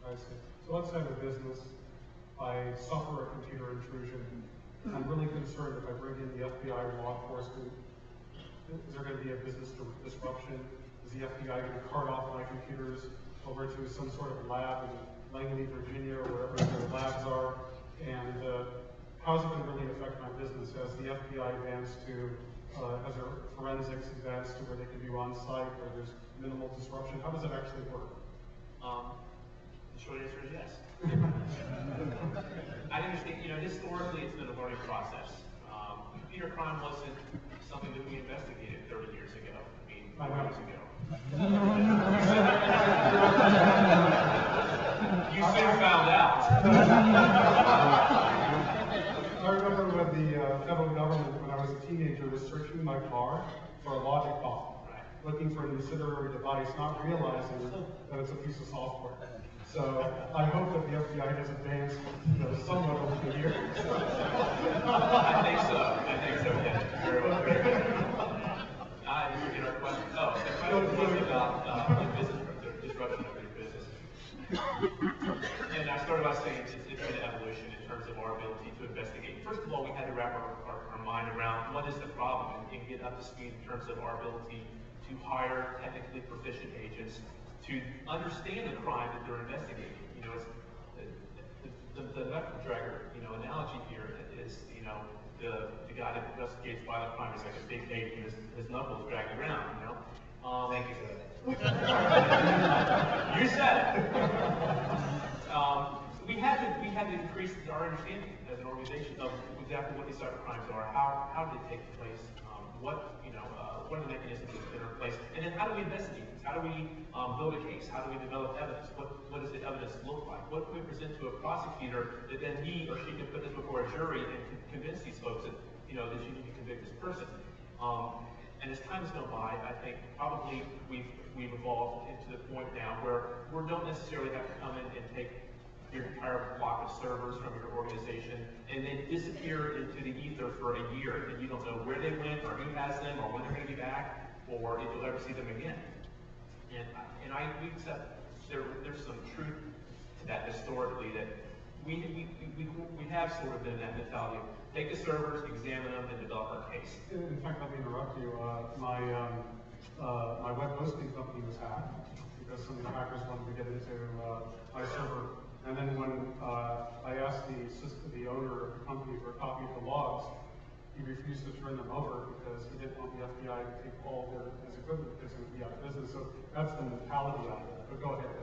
I see. So let's say I'm a business, I suffer a computer intrusion. I'm really concerned if I bring in the FBI or law enforcement, is there going to be a business disruption? Is the FBI going to cart off my computers over to some sort of lab in Langley, Virginia, or wherever their labs are? And how is it going to really affect my business as the FBI advanced to, as their forensics advanced to where they can be on site, where there's minimal disruption? How does it actually work? The short answer is yes. I understand, historically it's been a learning process. Computer crime wasn't something that we investigated 30 years ago. I mean, 4 years ago. You soon found out. I remember when the federal government, when I was a teenager, was searching my car for a logic bomb, looking for an ancillary device, not realizing that it's a piece of software. So I hope that the FBI has advanced, somewhat over the years. I think so, yeah. Very well, very good. You forget our question. Oh, the question was about business disruption of your business. And I started by saying it's been an evolution in terms of our ability to investigate. First of all, we had to wrap our mind around what is the problem and get up to speed in terms of our ability to hire technically proficient agents to understand the crime that they're investigating. It's the knuckle dragger, analogy here is, the guy that investigates violent crime is like a big ape and his knuckles dragged around, Thank you for that. You said it. We had to increase our understanding as an organization of exactly what these cyber crimes are, how did they take place, what are the mechanisms that are in place, and then how do we investigate this? How do we build a case? How do we develop evidence? What does the evidence look like? What can we present to a prosecutor that then he or she can put this before a jury and convince these folks that that you need to convict this person? And as time has gone by, I think probably we've evolved into the point now where we don't necessarily have to come in and take your entire block of servers from your organization and they disappear into the ether for a year and you don't know where they went or who has them or when they're going to be back or if you'll ever see them again. And we accept there's some truth to that historically, that we have sort of been in that mentality of take the servers, examine them, and develop our case. In fact, let me interrupt you. My web hosting company was hacked because some of the hackers wanted to get into my server. And then when I asked the owner of the company for a copy of the logs, he refused to turn them over because he didn't want the FBI to take all of his equipment because it would be out of business. So that's the mentality of it. But go ahead.